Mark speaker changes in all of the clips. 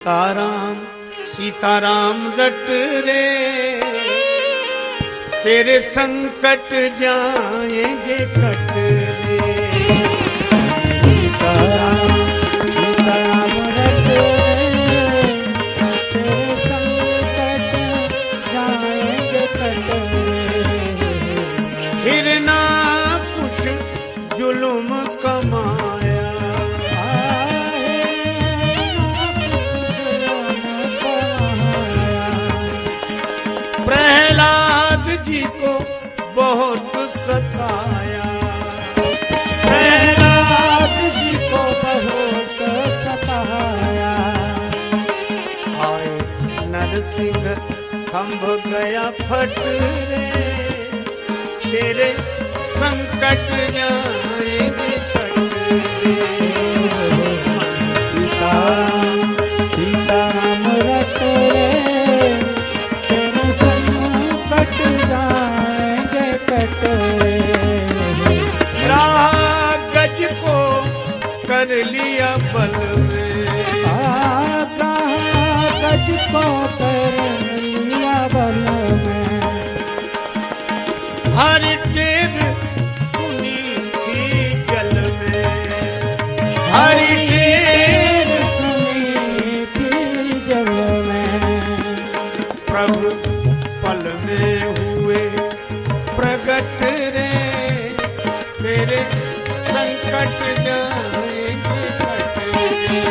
Speaker 1: सीताराम सीताराम रट रे, तेरे संकट जाएंगे कट रे।
Speaker 2: सीताराम सीताराम रट रे, तेरे संकट जाएंगे कट रे।
Speaker 1: फिर ना कुछ जुल्म कमाया, प्रहलाद जी को बहुत सताया,
Speaker 2: प्रहलाद जी को बहुत सताया।
Speaker 1: आए नरसिंह खंभ गया फट रे, तेरे संकट जाएंगे कट रे।
Speaker 2: सीताराम सीताराम रट रे, तेरे संकट जाएंगे कट रे।
Speaker 1: राह गज को कर लिया बल में,
Speaker 2: गज को कर लिया बल में।
Speaker 1: हर टेर सुनी थी जल में, हर टेर
Speaker 2: सुनी थी जल में।
Speaker 1: प्रभु पल में हुए प्रगट रे, तेरे संकट जाएंगे कट रे।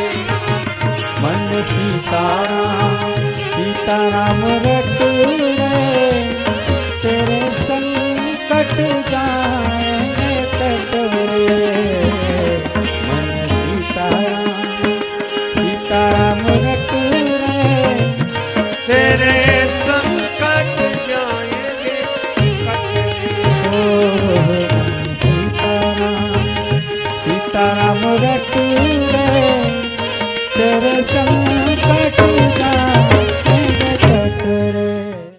Speaker 2: मन सीताराम सीताराम रट रे, तेरे संकट जाएंगे कट रे। मन सीताराम सीताराम रट रे,
Speaker 1: तेरे संकट जाएंगे कट रे।
Speaker 2: मन सीताराम सीताराम रट रे, तेरे संकट